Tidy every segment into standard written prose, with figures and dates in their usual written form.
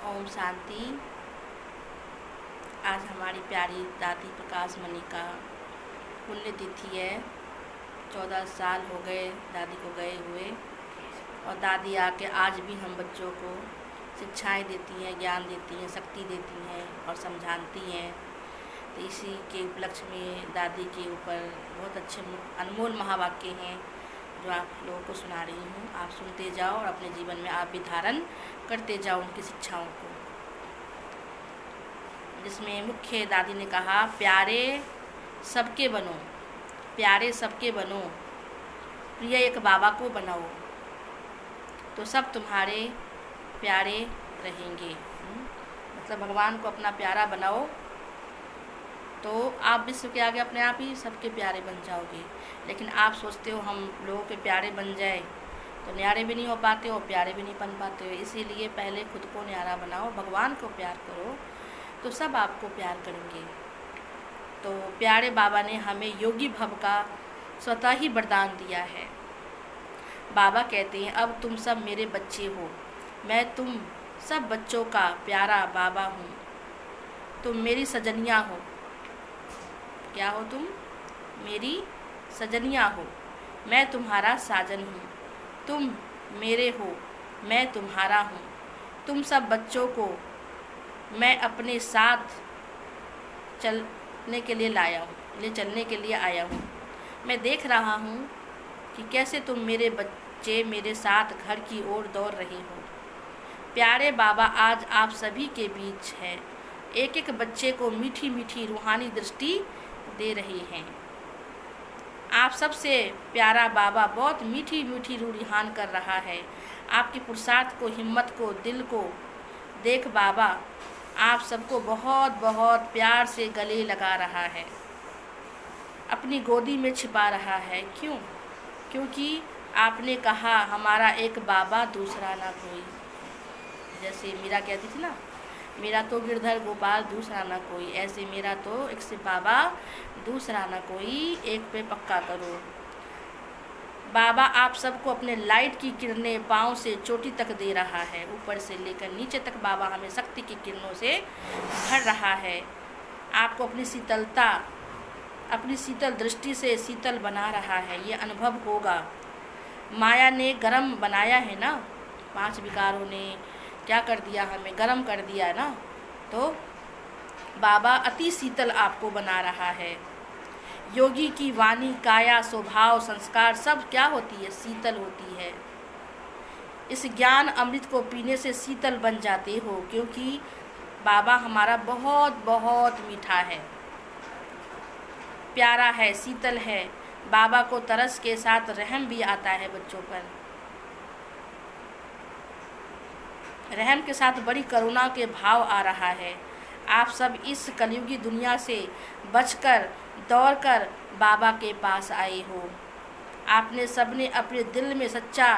ओम शांति। आज हमारी प्यारी दादी प्रकाश मणि का पुण्यतिथि है। 14 साल हो गए दादी को गए हुए, और दादी आके आज भी हम बच्चों को शिक्षाएं देती हैं, ज्ञान देती हैं, शक्ति देती हैं और समझाती हैं। तो इसी के उपलक्ष्य में दादी के ऊपर बहुत अच्छे अनमोल महावाक्य हैं जो आप लोगों को सुना रही हूँ। आप सुनते जाओ और अपने जीवन में आप भी धारण करते जाओ उनकी शिक्षाओं को। जिसमें मुख्य दादी ने कहा, प्यारे सबके बनो, प्यारे सबके बनो, प्रिय एक बाबा को बनाओ, तो सब तुम्हारे प्यारे रहेंगे। मतलब भगवान को अपना प्यारा बनाओ तो आप विश्व के आगे अपने आप ही सबके प्यारे बन जाओगे। लेकिन आप सोचते हो हम लोगों के प्यारे बन जाए तो न्यारे भी नहीं हो पाते हो, प्यारे भी नहीं बन पाते हो। इसीलिए पहले खुद को न्यारा बनाओ, भगवान को प्यार करो तो सब आपको प्यार करेंगे। तो प्यारे बाबा ने हमें योगी भव का स्वतः ही वरदान दिया है। बाबा कहते हैं, अब तुम सब मेरे बच्चे हो, मैं तुम सब बच्चों का प्यारा बाबा हूँ। तुम मेरी सजनियाँ हो। क्या हो तुम? मेरी सजनियाँ हो। मैं तुम्हारा साजन हूँ। तुम मेरे हो, मैं तुम्हारा हूँ। तुम सब बच्चों को मैं अपने साथ चलने के लिए लाया हूँ, चलने के लिए आया हूँ। मैं देख रहा हूँ कि कैसे तुम मेरे बच्चे मेरे साथ घर की ओर दौड़ रहे हो। प्यारे बाबा आज आप सभी के बीच है। एक एक बच्चे को मीठी मीठी रूहानी दृष्टि दे रहे हैं। आप सबसे प्यारा बाबा बहुत मीठी मीठी रूहान कर रहा है। आपकी पुरुषार्थ को, हिम्मत को, दिल को देख बाबा आप सबको बहुत बहुत प्यार से गले लगा रहा है, अपनी गोदी में छिपा रहा है। क्यों? क्योंकि आपने कहा हमारा एक बाबा दूसरा ना कोई। जैसे मीरा कहती थी ना, मेरा तो गिरधर गोपाल दूसरा ना कोई, ऐसे मेरा तो एक से बाबा दूसरा ना कोई, एक पे पक्का करो। बाबा आप सबको अपने लाइट की किरणें पाँव से चोटी तक दे रहा है। ऊपर से लेकर नीचे तक बाबा हमें शक्ति की किरणों से भर रहा है। आपको अपनी शीतलता, अपनी शीतल दृष्टि से शीतल बना रहा है। ये अनुभव होगा। माया ने गरम बनाया है ना, 5 विकारों ने क्या कर दिया, हमें गरम कर दिया ना। तो बाबा अति शीतल आपको बना रहा है। योगी की वाणी, काया, स्वभाव, संस्कार सब क्या होती है? शीतल होती है। इस ज्ञान अमृत को पीने से शीतल बन जाते हो, क्योंकि बाबा हमारा बहुत बहुत मीठा है, प्यारा है, शीतल है। बाबा को तरस के साथ रहम भी आता है बच्चों पर। रहम के साथ बड़ी करुणा के भाव आ रहा है। आप सब इस कलयुगी दुनिया से बचकर दौड़कर बाबा के पास आए हो। आपने सबने अपने दिल में सच्चा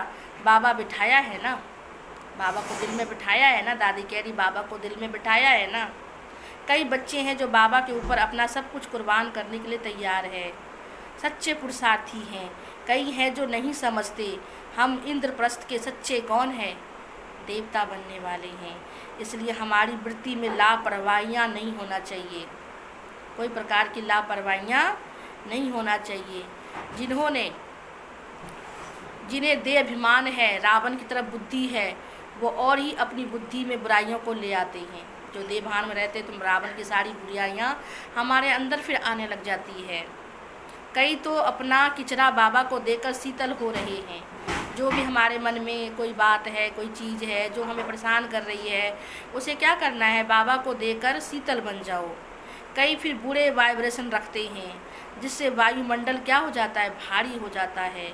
बाबा बिठाया है ना, बाबा को दिल में बिठाया है ना। दादी कह रही बाबा को दिल में बिठाया है ना। कई बच्चे हैं जो बाबा के ऊपर अपना सब कुछ कुर्बान करने के लिए तैयार है, सच्चे पुरुषार्थी हैं। कई हैं जो नहीं समझते हम इंद्रप्रस्थ के सच्चे कौन हैं, देवता बनने वाले हैं। इसलिए हमारी वृत्ति में लापरवाहियाँ नहीं होना चाहिए, कोई प्रकार की लापरवाहियाँ नहीं होना चाहिए। जिन्हें देह अभिमान है, रावण की तरफ बुद्धि है, वो और ही अपनी बुद्धि में बुराइयों को ले आते हैं। जो देहभान में रहते तुम रावण की सारी बुराइयाँ हमारे अंदर फिर आने लग जाती है। कई तो अपना किचरा बाबा को देकर शीतल हो रहे हैं। जो भी हमारे मन में कोई बात है, कोई चीज़ है जो हमें परेशान कर रही है, उसे क्या करना है? बाबा को देकर शीतल बन जाओ। कई फिर बुरे वाइब्रेशन रखते हैं, जिससे वायुमंडल क्या हो जाता है? भारी हो जाता है।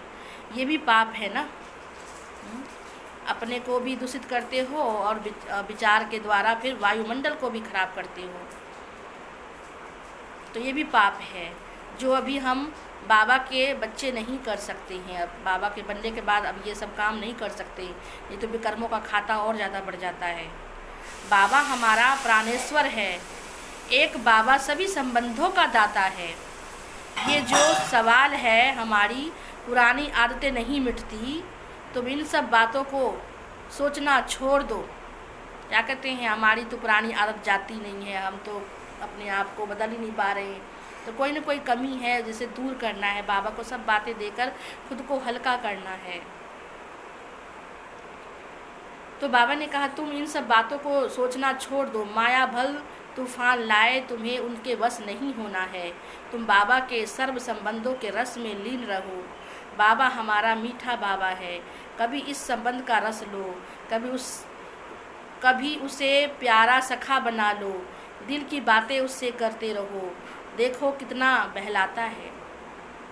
ये भी पाप है ना। अपने को भी दूषित करते हो और विचार के द्वारा फिर वायुमंडल को भी खराब करते हो, तो ये भी पाप है जो अभी हम बाबा के बच्चे नहीं कर सकते हैं। अब बाबा के बनने के बाद अब ये सब काम नहीं कर सकते, ये तो विकर्मों का खाता और ज़्यादा बढ़ जाता है। बाबा हमारा प्राणेश्वर है। एक बाबा सभी संबंधों का दाता है। ये जो सवाल है, हमारी पुरानी आदतें नहीं मिटती, तुम इन सब बातों को सोचना छोड़ दो। क्या कहते हैं, हमारी तो पुरानी आदत जाती नहीं है, हम तो अपने आप को बदल ही नहीं पा रहे हैं। तो कोई ना कोई कमी है जिसे दूर करना है, बाबा को सब बातें देकर खुद को हल्का करना है। तो बाबा ने कहा तुम इन सब बातों को सोचना छोड़ दो, माया भल तूफान लाए तुम्हें उनके वश नहीं होना है। तुम बाबा के सर्व संबंधों के रस में लीन रहो। बाबा हमारा मीठा बाबा है, कभी इस संबंध का रस लो, कभी उसे प्यारा सखा बना लो, दिल की बातें उससे करते रहो, देखो कितना बहलाता है।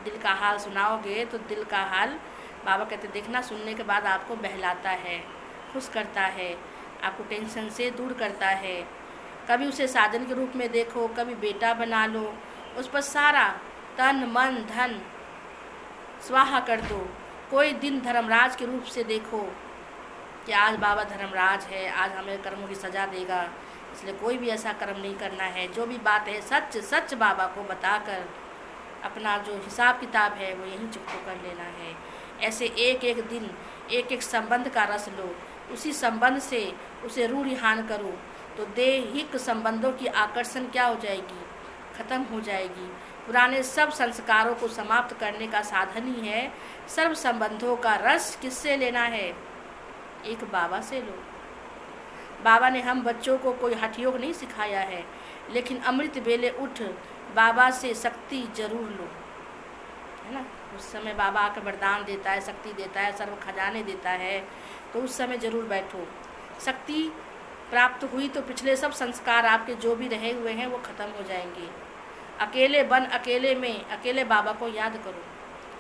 दिल का हाल सुनाओगे तो दिल का हाल बाबा कहते देखना, सुनने के बाद आपको बहलाता है, खुश करता है, आपको टेंशन से दूर करता है। कभी उसे साजन के रूप में देखो, कभी बेटा बना लो, उस पर सारा तन मन धन स्वाहा कर दो। कोई दिन धर्मराज के रूप से देखो कि आज बाबा धर्मराज है, आज हमें कर्मों की सज़ा देगा, इसलिए कोई भी ऐसा कर्म नहीं करना है। जो भी बात है सच सच बाबा को बताकर अपना जो हिसाब किताब है वो यहीं चुकतो कर लेना है। ऐसे एक एक दिन एक एक संबंध का रस लो, उसी संबंध से उसे रूढ़िहान करो, तो दैहिक संबंधों की आकर्षण क्या हो जाएगी, खत्म हो जाएगी। पुराने सब संस्कारों को समाप्त करने का साधन ही है सर्व संबंधों का रस। किससे लेना है, एक बाबा से लो। बाबा ने हम बच्चों को कोई हठ योग नहीं सिखाया है, लेकिन अमृत बेले उठ बाबा से शक्ति जरूर लो, है ना। उस समय बाबा आकर वरदान देता है, शक्ति देता है, सर्व खजाने देता है, तो उस समय जरूर बैठो। शक्ति प्राप्त हुई तो पिछले सब संस्कार आपके जो भी रहे हुए हैं वो ख़त्म हो जाएंगे। अकेले बन अकेले में अकेले बाबा को याद करो।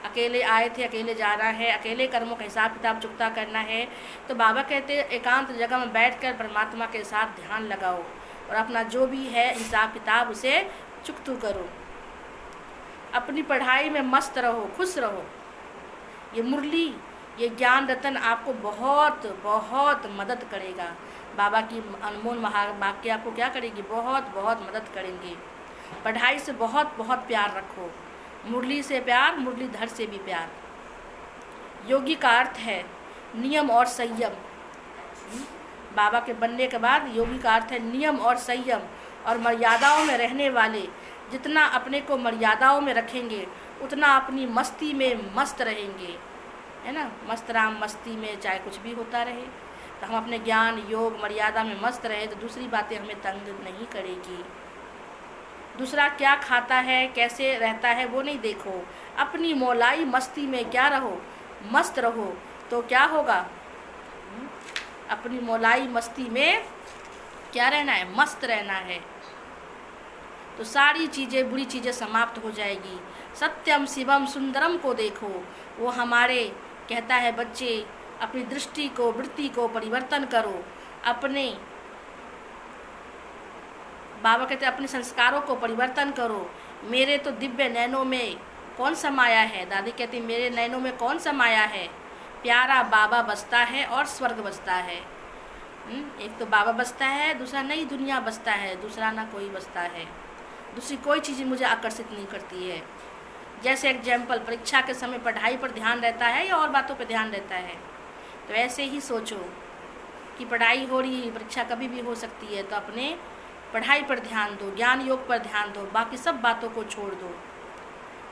अकेले आए थे, अकेले जाना है, अकेले कर्मों का हिसाब किताब चुकता करना है। तो बाबा कहते एकांत जगह में बैठकर परमात्मा के साथ ध्यान लगाओ और अपना जो भी है हिसाब किताब उसे चुकतू करो। अपनी पढ़ाई में मस्त रहो, खुश रहो। ये मुरली, ये ज्ञान रतन आपको बहुत बहुत मदद करेगा। बाबा की अनमोल वाक्य आपको क्या करेगी, बहुत बहुत मदद करेंगे। पढ़ाई से बहुत बहुत प्यार रखो, मुरली से प्यार, मुरलीधर से भी प्यार। योगी का अर्थ है नियम और संयम। बाबा के बनने के बाद योगी का अर्थ है नियम और संयम और मर्यादाओं में रहने वाले। जितना अपने को मर्यादाओं में रखेंगे उतना अपनी मस्ती में मस्त रहेंगे, है ना। मस्त राम मस्ती में चाहे कुछ भी होता रहे, तो हम अपने ज्ञान योग मर्यादा में मस्त रहे तो दूसरी बातें हमें तंग नहीं करेगी। दूसरा क्या खाता है, कैसे रहता है वो नहीं देखो, अपनी मौलाई मस्ती में क्या रहो, मस्त रहो। तो क्या होगा, अपनी मौलाई मस्ती में क्या रहना है, मस्त रहना है। तो सारी चीज़ें, बुरी चीज़ें समाप्त हो जाएगी। सत्यम शिवम सुंदरम को देखो, वो हमारे कहता है बच्चे अपनी दृष्टि को, वृत्ति को परिवर्तन करो। अपने बाबा कहते हैं अपने संस्कारों को परिवर्तन करो। मेरे तो दिव्य नैनों में कौन समाया है, दादी कहती मेरे नैनों में कौन समाया है, प्यारा बाबा बसता है और स्वर्ग बसता है। एक तो बाबा बसता है, दूसरा नई दुनिया बसता है, दूसरा ना कोई बसता है। दूसरी कोई चीज़ मुझे आकर्षित नहीं करती है। जैसे एग्जाम्पल, परीक्षा के समय पढ़ाई पर ध्यान रहता है या और बातों पर ध्यान रहता है, तो ऐसे ही सोचो कि पढ़ाई हो रही है, परीक्षा कभी भी हो सकती है, तो अपने पढ़ाई पर ध्यान दो, ज्ञान योग पर ध्यान दो, बाकी सब बातों को छोड़ दो।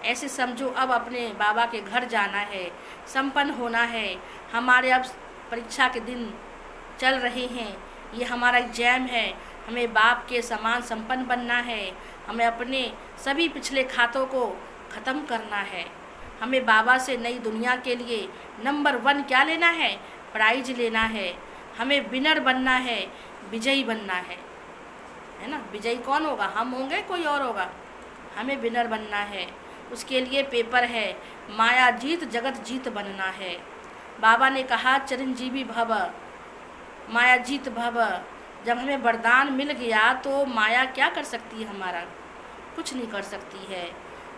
ऐसे समझो अब अपने बाबा के घर जाना है, संपन्न होना है। हमारे अब परीक्षा के दिन चल रहे हैं, ये हमारा एग्जाम है, हमें बाप के समान संपन्न बनना है। हमें अपने सभी पिछले खातों को ख़त्म करना है। हमें बाबा से नई दुनिया के लिए नंबर 1 क्या लेना है, प्राइज लेना है। हमें विनर बनना है, विजयी बनना है ना। विजयी कौन होगा, हम होंगे कोई और होगा, हमें विनर बनना है। उसके लिए पेपर है, माया जीत जगत जीत बनना है। बाबा ने कहा चिरंजीवी भव माया जीत भव। जब हमें वरदान मिल गया तो माया क्या कर सकती है, हमारा कुछ नहीं कर सकती है।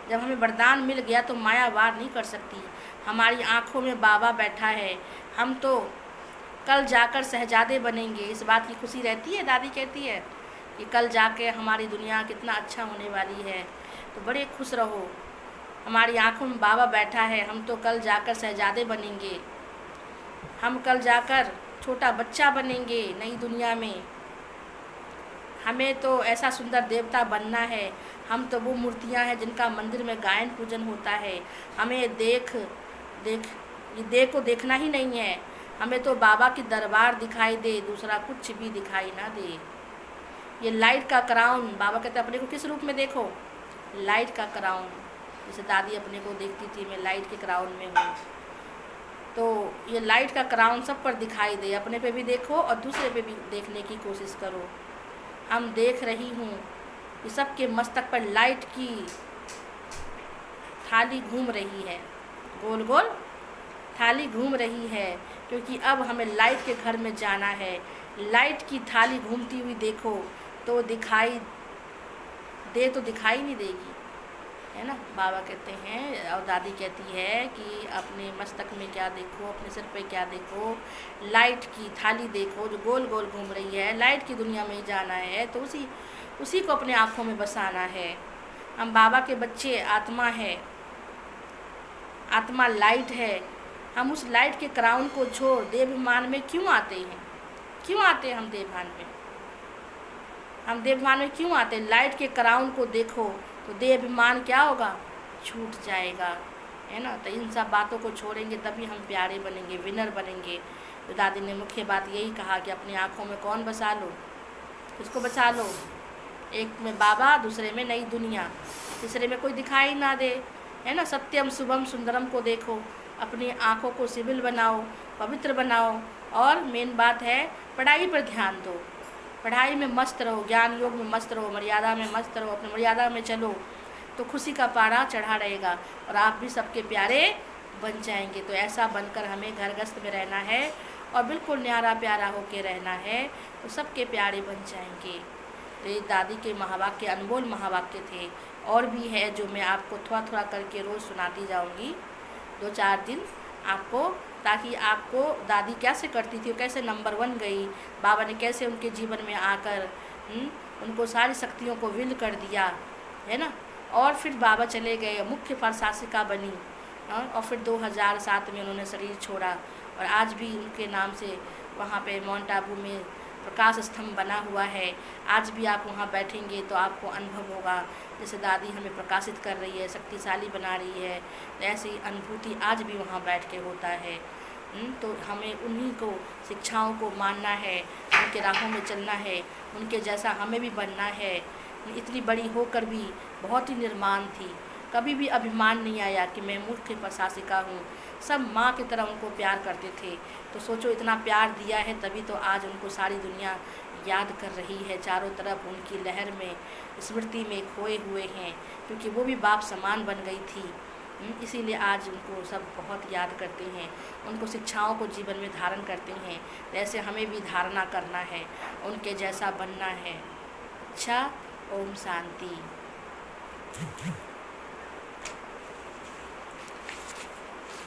जब हमें वरदान मिल गया तो माया वार नहीं कर सकती। हमारी आँखों में बाबा बैठा है, हम तो कल जाकर शहजादे बनेंगे, इस बात की खुशी रहती है। दादी कहती है कि कल जाके हमारी दुनिया कितना अच्छा होने वाली है, तो बड़े खुश रहो। हमारी आँखों में बाबा बैठा है, हम तो कल जाकर शहजादे बनेंगे। हम कल जाकर छोटा बच्चा बनेंगे नई दुनिया में। हमें तो ऐसा सुंदर देवता बनना है। हम तो वो मूर्तियां हैं जिनका मंदिर में गायन पूजन होता है। हमें देख देख ये देह को देखना ही नहीं है। हमें तो बाबा की दरबार दिखाई दे, दूसरा कुछ भी दिखाई ना दे। ये लाइट का क्राउन, बाबा कहते अपने को किस रूप में देखो, लाइट का क्राउन। जैसे दादी अपने को देखती थी, मैं लाइट के क्राउन में हूँ। तो ये लाइट का क्राउन सब पर दिखाई दे, अपने पे भी देखो और दूसरे पे भी देखने की कोशिश करो। हम देख रही हूँ कि सबके मस्तक पर लाइट की थाली घूम रही है, गोल गोल थाली घूम रही है, क्योंकि अब हमें लाइट के घर में जाना है। लाइट की थाली घूमती हुई देखो तो दिखाई दे, तो दिखाई नहीं देगी, है ना। बाबा कहते हैं और दादी कहती है कि अपने मस्तक में क्या देखो, अपने सिर पे क्या देखो, लाइट की थाली देखो जो गोल गोल घूम रही है। लाइट की दुनिया में जाना है तो उसी को अपने आँखों में बसाना है। हम बाबा के बच्चे आत्मा है, आत्मा लाइट है। हम उस लाइट के क्राउन को छोड़ देवाभिमान में क्यों आते हैं? क्यों आते हैं हम देवाभिमान में? हम देवाभिमान में क्यों आते हैं? लाइट के क्राउन को देखो तो देवाभिमान क्या होगा, छूट जाएगा, है ना। तो इन सब बातों को छोड़ेंगे तभी हम प्यारे बनेंगे, विनर बनेंगे। तो दादी ने मुख्य बात यही कहा कि अपनी आँखों में कौन बसा लो, किसको बचा लो? एक में बाबा, दूसरे में नई दुनिया, तीसरे में कोई दिखाई ना दे, है ना। सत्यम शुभम सुंदरम को देखो, अपनी आँखों को सिविल बनाओ, पवित्र बनाओ। और मेन बात है पढ़ाई पर ध्यान दो, पढ़ाई में मस्त रहो, ज्ञान योग में मस्त रहो, मर्यादा में मस्त रहो, अपनी मर्यादा में चलो तो खुशी का पारा चढ़ा रहेगा और आप भी सबके प्यारे बन जाएंगे। तो ऐसा बनकर हमें घर गृहस्थ में रहना है और बिल्कुल न्यारा प्यारा होके रहना है, तो सबके प्यारे बन जाएंगे। तो ये दादी के महावाक्य अनमोल महावाक्य थे। और भी है जो मैं आपको थोड़ा थोड़ा करके रोज़ सुनाती जाऊंगी 2-4 दिन आपको, ताकि आपको दादी कैसे करती थी, कैसे नंबर 1 गई, बाबा ने कैसे उनके जीवन में आकर उनको सारी शक्तियों को विल कर दिया, है ना। और फिर बाबा चले गए, मुख्य प्रशासिका बनी, और फिर 2007 में उन्होंने शरीर छोड़ा। और आज भी उनके नाम से वहाँ पे माउंट आबू में प्रकाश स्तंभ बना हुआ है। आज भी आप वहाँ बैठेंगे तो आपको अनुभव होगा जैसे दादी हमें प्रकाशित कर रही है, शक्तिशाली बना रही है, तो ऐसी अनुभूति आज भी वहाँ बैठ के होता है। तो हमें उन्हीं को शिक्षाओं को मानना है, उनके राहों में चलना है, उनके जैसा हमें भी बनना है। इतनी बड़ी होकर भी बहुत ही निर्माण थी, कभी भी अभिमान नहीं आया कि मैं मुख्य प्रशासिका हूँ। सब माँ की तरह उनको प्यार करते थे। तो सोचो इतना प्यार दिया है तभी तो आज उनको सारी दुनिया याद कर रही है, चारों तरफ उनकी लहर में स्मृति में खोए हुए हैं, क्योंकि वो भी बाप समान बन गई थी। इसीलिए आज उनको सब बहुत याद करते हैं, उनको शिक्षाओं को जीवन में धारण करते हैं। ऐसे हमें भी धारणा करना है, उनके जैसा बनना है। अच्छा, ओम शांति।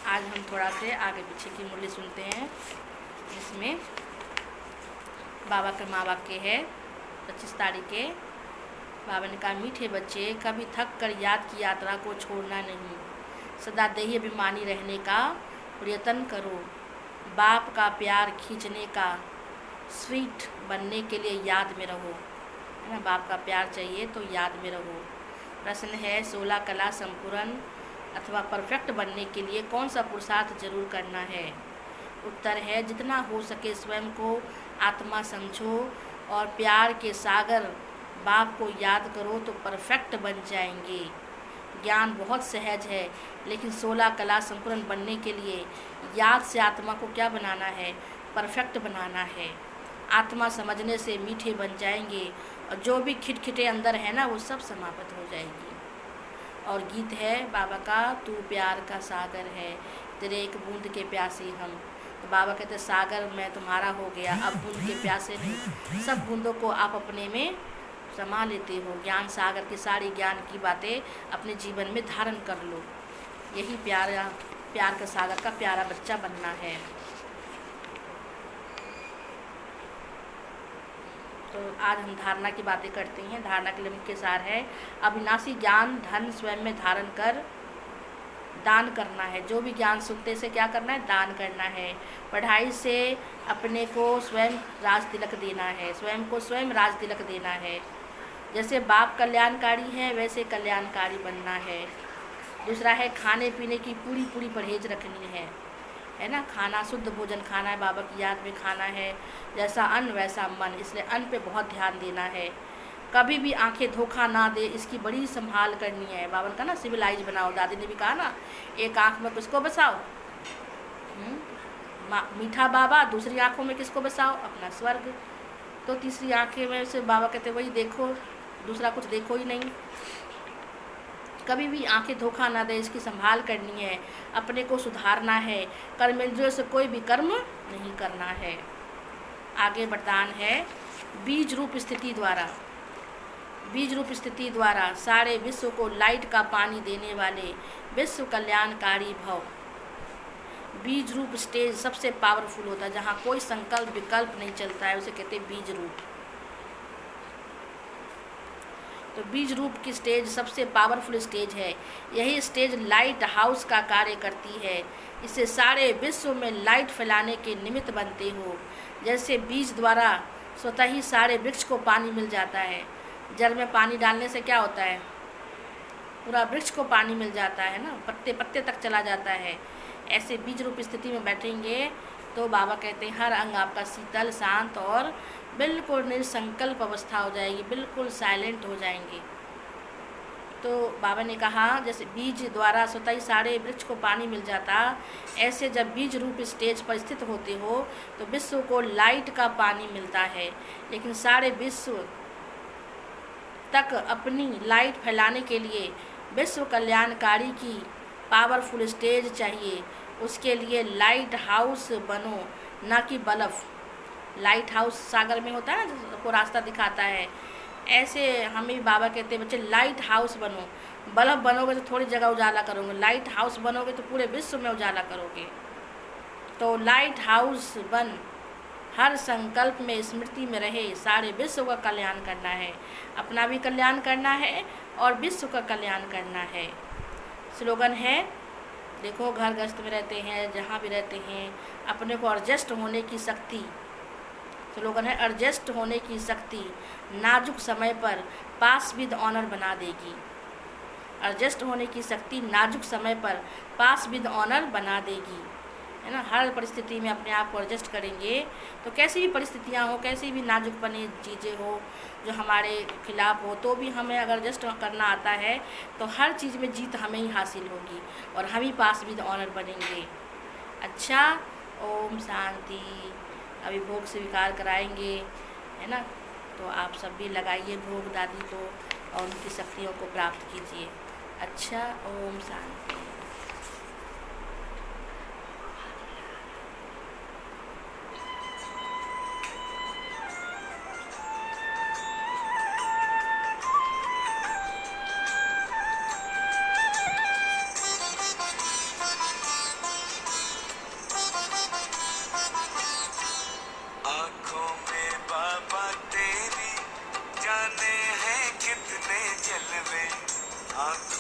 आज हम थोड़ा से आगे पीछे की मूल्य सुनते हैं। इसमें बाबा का माँ वाक्य है 25 तारीख के। बाबा ने कहा, मीठे बच्चे कभी थक कर याद की यात्रा को छोड़ना नहीं, सदा देही अभिमानी रहने का प्रयत्न करो, बाप का प्यार खींचने का, स्वीट बनने के लिए याद में रहो, है ना। बाप का प्यार चाहिए तो याद में रहो। प्रश्न है 16 कला संपूर्ण अथवा परफेक्ट बनने के लिए कौन सा पुरुषार्थ जरूर करना है? उत्तर है जितना हो सके स्वयं को आत्मा समझो और प्यार के सागर बाप को याद करो तो परफेक्ट बन जाएंगे। ज्ञान बहुत सहज है, लेकिन 16 कला संपूर्ण बनने के लिए याद से आत्मा को क्या बनाना है? परफेक्ट बनाना है। आत्मा समझने से मीठे बन जाएंगे और जो भी खिटखिटे अंदर है ना वो सब समाप्त हो जाएगी। और गीत है बाबा का, तू प्यार का सागर है, तेरे एक बूंद के प्यासे हम। तो बाबा कहते सागर मैं तुम्हारा हो गया, अब बूंद के प्यासे नहीं, सब बूंदों को आप अपने में समा लेते हो। ज्ञान सागर की सारी ज्ञान की बातें अपने जीवन में धारण कर लो। यही प्यार का सागर का प्यारा बच्चा बनना है। तो आज हम धारणा की बातें करते हैं। धारणा के लिए मुख्य सार है, अविनाशी ज्ञान धन स्वयं में धारण कर दान करना है। जो भी ज्ञान सुनते से क्या करना है, दान करना है। पढ़ाई से अपने को स्वयं राज तिलक देना है, स्वयं को स्वयं राज तिलक देना है। जैसे बाप कल्याणकारी है वैसे कल्याणकारी बनना है। दूसरा है खाने पीने की पूरी पूरी परहेज रखनी है ना। खाना शुद्ध भोजन खाना है, बाबा की याद में खाना है। जैसा अन्न वैसा मन, इसलिए अन्न पे बहुत ध्यान देना है। कभी भी आंखें धोखा ना दे, इसकी बड़ी संभाल करनी है। बाबा ने कहा ना सिविलाइज बनाओ, दादी ने भी कहा ना एक आंख में किसको बसाओ, मीठा बाबा, दूसरी आंखों में किसको बसाओ, अपना स्वर्ग। तो तीसरी आंखें में से बाबा कहते वही देखो, दूसरा कुछ देखो ही नहीं। कभी भी आंखें धोखा ना दे, इसकी संभाल करनी है। अपने को सुधारना है, कर्मेंद्रियों से कोई भी कर्म नहीं करना है। आगे वरदान है बीज रूप स्थिति द्वारा। बीज रूप स्थिति द्वारा सारे विश्व को लाइट का पानी देने वाले विश्व कल्याणकारी भव। बीज रूप स्टेज सबसे पावरफुल होता है, जहाँ कोई संकल्प विकल्प नहीं चलता है, उसे कहते हैं बीज रूप। तो बीज रूप की स्टेज सबसे पावरफुल स्टेज है। यही स्टेज लाइट हाउस का कार्य करती है। इसे सारे विश्व में लाइट फैलाने के निमित्त बनते हो। जैसे बीज द्वारा स्वतः ही सारे वृक्ष को पानी मिल जाता है। जड़ में पानी डालने से क्या होता है, पूरा वृक्ष को पानी मिल जाता है ना, पत्ते पत्ते तक चला जाता है। ऐसे बीज रूप स्थिति में बैठेंगे तो बाबा कहते हैं हर अंग आपका शीतल शांत और बिल्कुल निसंकल्प अवस्था हो जाएगी, बिल्कुल साइलेंट हो जाएंगे। तो बाबा ने कहा जैसे बीज द्वारा स्वतः ही सारे वृक्ष को पानी मिल जाता, ऐसे जब बीज रूप स्टेज पर स्थित होते हो तो विश्व को लाइट का पानी मिलता है। लेकिन सारे विश्व तक अपनी लाइट फैलाने के लिए विश्व कल्याणकारी की पावरफुल स्टेज चाहिए। उसके लिए लाइट हाउस बनो, ना कि बल्ब। लाइट हाउस सागर में होता है ना, सबको रास्ता दिखाता है। ऐसे हमें बाबा कहते हैं बच्चे लाइट हाउस बनो। बल्ब बनोगे तो थोड़ी जगह उजाला करोगे, लाइट हाउस बनोगे तो पूरे विश्व में उजाला करोगे। तो लाइट हाउस बन हर संकल्प में स्मृति में रहे, सारे विश्व का कल्याण करना है, अपना भी कल्याण करना है और विश्व का कल्याण करना है। स्लोगन है, देखो घर गृहस्थ में रहते हैं, जहाँ भी रहते हैं, अपने को एडजस्ट होने की शक्ति। स्लोगन है एडजस्ट होने की शक्ति नाजुक समय पर पास विद ऑनर बना देगी। एडजस्ट होने की शक्ति नाजुक समय पर पास विद ऑनर बना देगी, है ना। हर परिस्थिति में अपने आप को एडजस्ट करेंगे तो कैसी भी परिस्थितियाँ हो, कैसी भी नाजुकपने चीज़ें हो जो हमारे खिलाफ हो, तो भी हमें अगर एडजस्ट करना आता है तो हर चीज़ में जीत हमें ही हासिल होगी और हम ही पास विद ऑनर बनेंगे। अच्छा, ओम शांति। अभी भोग स्वीकार कराएंगे, है ना। तो आप सब भी लगाइए भोग दादी को और उनकी शक्तियों को प्राप्त कीजिए। अच्छा, ओम शांति। जाने हैं कितने जलवे आँखों